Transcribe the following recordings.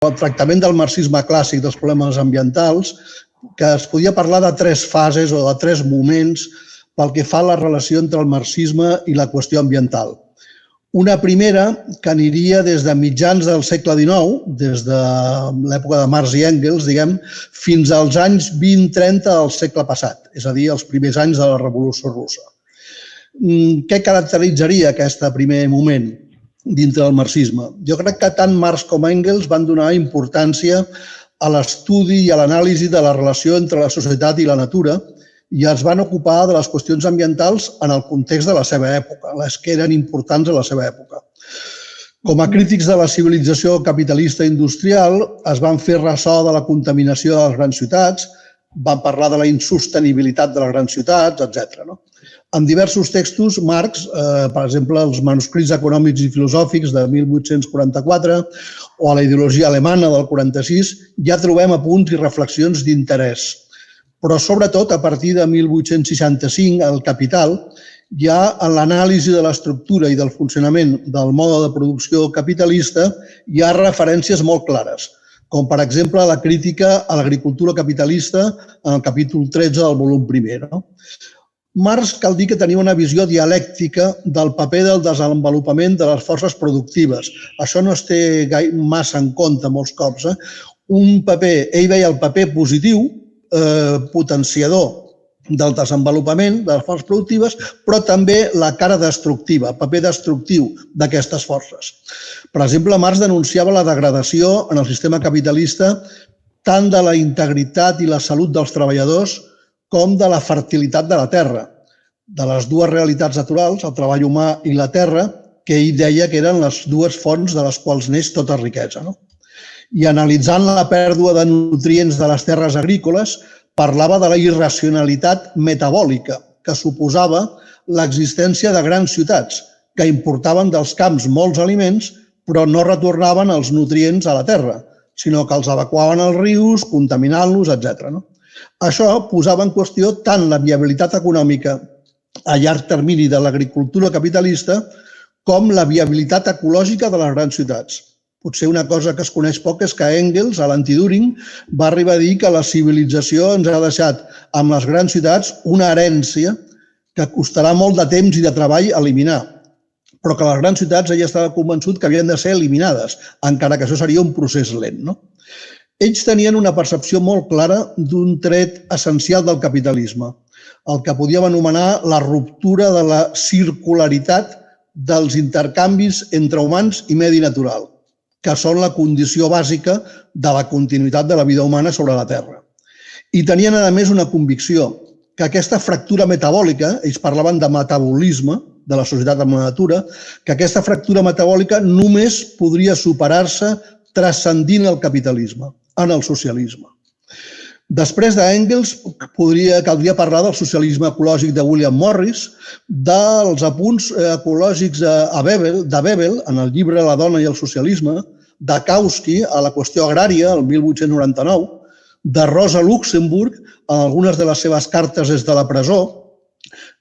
el tractament del marxisme clàssic dels problemes ambientals, que es podia parlar de tres fases o de tres moments pel que fa a la relació entre el marxisme i la qüestió ambiental. Una primera que aniria des de mitjans del segle XIX, des de l'època de Marx i Engels, diguem, fins als anys 20-30 del segle passat, és a dir, els primers anys de la Revolució Russa. Què caracteritzaria aquest primer moment dintre del marxisme? Jo crec que tant Marx com Engels van donar importància a l'estudi i a l'anàlisi de la relació entre la societat i la natura i es van ocupar de les qüestions ambientals en el context de la seva època, les que eren importants a la seva època. Com a crítics de la civilització capitalista industrial, es van fer ressò de la contaminació de les grans ciutats, van parlar de la insostenibilitat de les grans ciutats, etc. En diversos textos, Marx, per exemple, els manuscrits econòmics i filosòfics de 1844 o a la ideologia alemana del 46, ja trobem apunts i reflexions d'interès. Però sobretot a partir de 1865, al Capital, ja en l'anàlisi de l'estructura i del funcionament del mode de producció capitalista hi ha referències molt clares, com per exemple la crítica a l'agricultura capitalista en el capítol 13 del volum primer. Marx cal dir que tenia una visió dialèctica del paper del desenvolupament de les forces productives. Això no es té massa en compte molts cops. Ell veia el paper positiu, potenciador del desenvolupament de les forces productives, però també la cara destructiva, el paper destructiu d'aquestes forces. Per exemple, Marx denunciava la degradació en el sistema capitalista tant de la integritat i la salut dels treballadors com de la fertilitat de la terra, de les dues realitats naturals, el treball humà i la terra, que ell deia que eren les dues fonts de les quals neix tota riquesa. I analitzant la pèrdua de nutrients de les terres agrícoles, parlava de la irracionalitat metabòlica, que suposava l'existència de grans ciutats, que importaven dels camps molts aliments, però no retornaven els nutrients a la terra, sinó que els evacuaven als rius, contaminant-los, etc. Això posava en qüestió tant la viabilitat econòmica a llarg termini de l'agricultura capitalista com la viabilitat ecològica de les grans ciutats. Potser una cosa que es coneix poc és que Engels, a l'Anti-Düring, va arribar a dir que la civilització ens ha deixat amb les grans ciutats una herència que costarà molt de temps i de treball eliminar, però que les grans ciutats ell estava convençut que havien de ser eliminades, encara que això seria un procés lent. Ells tenien una percepció molt clara d'un tret essencial del capitalisme, el que podíem anomenar la ruptura de la circularitat dels intercanvis entre humans i medi natural, que són la condició bàsica de la continuïtat de la vida humana sobre la Terra. I tenien, a més, una convicció, que aquesta fractura metabòlica, ells parlaven de metabolisme de la societat amb la natura, que aquesta fractura metabòlica només podria superar-se transcendint el capitalisme, en el socialisme. Després d'Engels, caldria parlar del socialisme ecològic de William Morris, dels apunts ecològics de Bebel, en el llibre La dona i el socialisme, de Kautsky, a la qüestió agrària, el 1899, de Rosa Luxemburg, en algunes de les seves cartes des de la presó,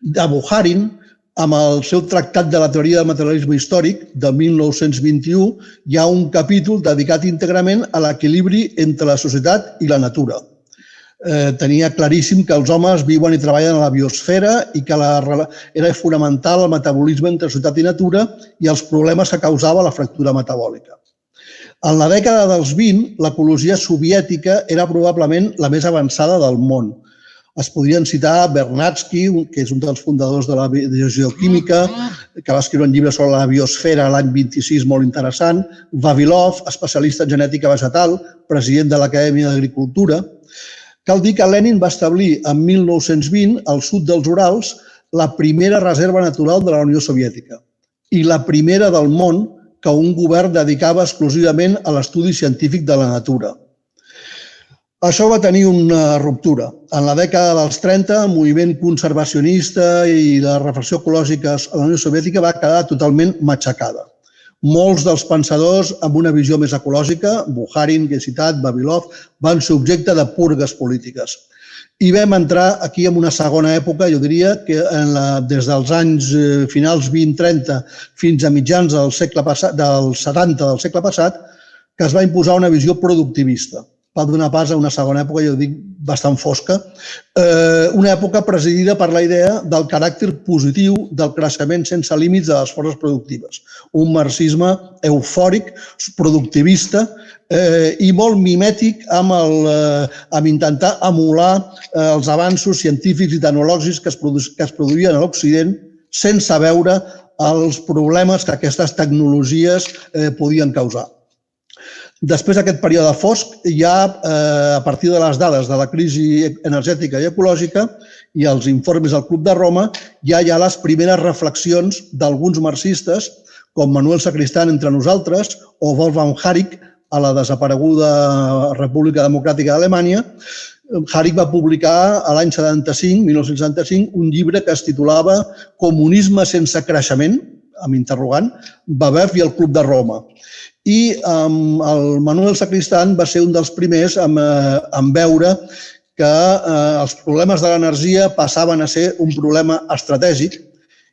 de Bukharin, amb el seu tractat de la teoria del materialisme històric, de 1921, hi ha un capítol dedicat íntegrament a l'equilibri entre la societat i la natura. Tenia claríssim que els homes viuen i treballen a la biosfera i que era fonamental el metabolisme entre societat i natura i els problemes que causava la fractura metabòlica. En la dècada dels 20, l'ecologia soviètica era probablement la més avançada del món. Es podrien citar Vernadsky, que és un dels fundadors de la geoquímica, que va escriure un llibre sobre la biosfera l'any 26, molt interessant, Vavilov, especialista en genètica vegetal, president de l'Acadèmia d'Agricultura. Cal dir que Lenin va establir en 1920 al sud dels Urals la primera reserva natural de la Unió Soviètica i la primera del món que un govern dedicava exclusivament a l'estudi científic de la natura. Això va tenir una ruptura. En la dècada dels 30, el moviment conservacionista i la reflexió ecològica a la Unió Soviètica va quedar totalment matxacada. Molts dels pensadors amb una visió més ecològica, Bukharin, que he citat, Vavilov, van ser objecte de purgues polítiques. I vam entrar aquí en una segona època, jo diria, que des dels anys finals 20-30 fins a mitjans del 70 del segle passat, que es va imposar una visió productivista. Va donar pas a una segona època, jo dic, bastant fosca, una època presidida per la idea del caràcter positiu del creixement sense límits de les forces productives. Un marxisme eufòric, productivista i molt mimètic amb intentar emular els avanços científics i tecnològics que es produïen a l'Occident sense veure els problemes que aquestes tecnologies podien causar. Després d'aquest període fosc, ja a partir de les dades de la crisi energètica i ecològica i els informes del Club de Roma, ja hi ha les primeres reflexions d'alguns marxistes, com Manuel Sacristán entre nosaltres o Wolfgang Harig a la desapareguda República Democràtica d'Alemanya. Harig va publicar l'any 1975, un llibre que es titulava Comunisme sense creixement, amb interrogant, Babeuf i el Club de Roma. I el Manuel Sacristán va ser un dels primers en veure que els problemes de l'energia passaven a ser un problema estratègic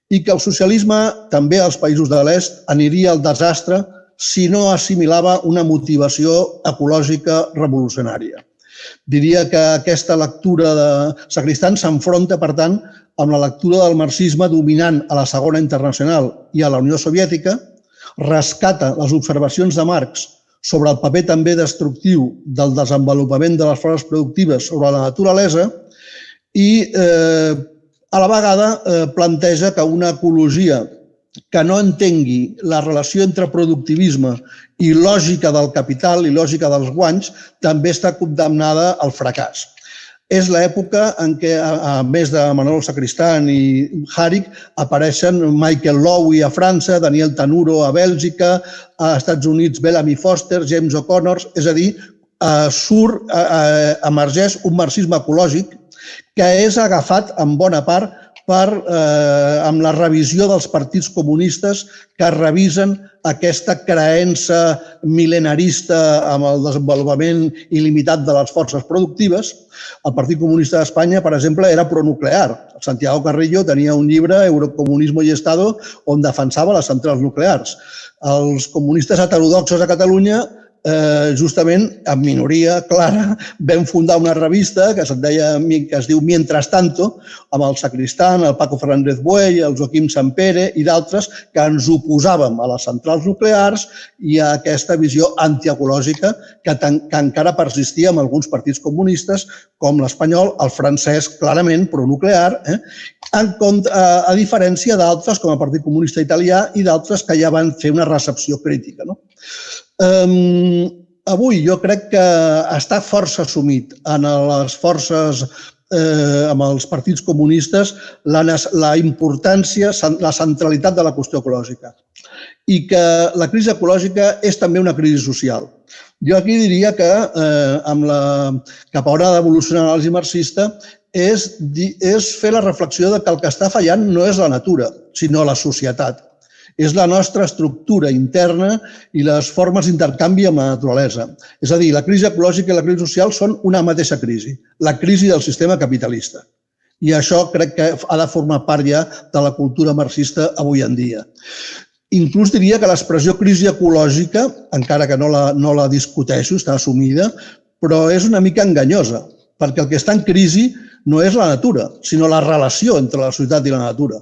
i que el socialisme, també als països de l'est, aniria al desastre si no assimilava una motivació ecològica revolucionària. Diria que aquesta lectura de Sacristán s'enfronta, per tant, amb la lectura del marxisme dominant a la Segona Internacional i a la Unió Soviètica, rescata les observacions de Marx sobre el paper també destructiu del desenvolupament de les forces productives sobre la naturalesa i a la vegada planteja que una ecologia que no entengui la relació entre productivisme i lògica del capital i lògica dels guanys també està condemnada al fracàs. És l'època en què, a més de Manuel Sacristán i Harig, apareixen Michael Lowy a França, Daniel Tanuro a Bèlgica, a Estats Units Bellamy Foster, James O'Connor, és a dir, emergeix un marxisme ecològic que és agafat en bona part amb la revisió dels partits comunistes que revisen aquesta creença mil·lenarista amb el desenvolupament il·limitat de les forces productives. El Partit Comunista d'Espanya, per exemple, era pronuclear. Santiago Carrillo tenia un llibre, Eurocomunismo y Estado, on defensava les centrals nuclears. Els comunistes heterodoxos a Catalunya, justament en minoria clara, vam fundar una revista que es diu Mientras Tanto, amb el Sacristán, el Paco Fernández Buey, el Joaquim Sampere i d'altres que ens oposàvem a les centrals nuclears i a aquesta visió antiecològica que encara persistia en alguns partits comunistes, com l'espanyol, el francès clarament pronuclear, a diferència d'altres, com el Partit Comunista Italià i d'altres que ja van fer una recepció crítica. Avui jo crec que està força assumit en les forces, amb els partits comunistes, la importància, la centralitat de la qüestió ecològica i que la crisi ecològica és també una crisi social. Jo aquí diria que cap a on ha d'evolucionar l'anàlisi marxista és fer la reflexió que el que està fallant no és la natura, sinó la societat. És la nostra estructura interna i les formes d'intercanvi amb la naturalesa. És a dir, la crisi ecològica i la crisi social són una mateixa crisi, la crisi del sistema capitalista. I això crec que ha de formar part ja de la cultura marxista avui en dia. Inclús diria que l'expressió crisi ecològica, encara que no la discuteixo, està assumida, però és una mica enganyosa, perquè el que està en crisi no és la natura, sinó la relació entre la societat i la natura.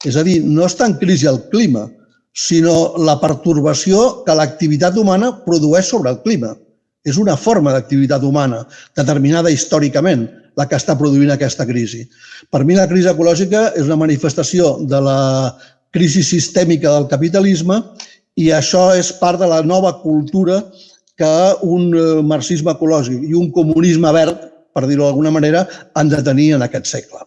És a dir, no està en crisi el clima, sinó la pertorbació que l'activitat humana produeix sobre el clima. És una forma d'activitat humana determinada històricament la que està produint aquesta crisi. Per mi la crisi ecològica és una manifestació de la crisi sistèmica del capitalisme i això és part de la nova cultura que un marxisme ecològic i un comunisme verd, per dir-ho d'alguna manera, han de tenir en aquest segle.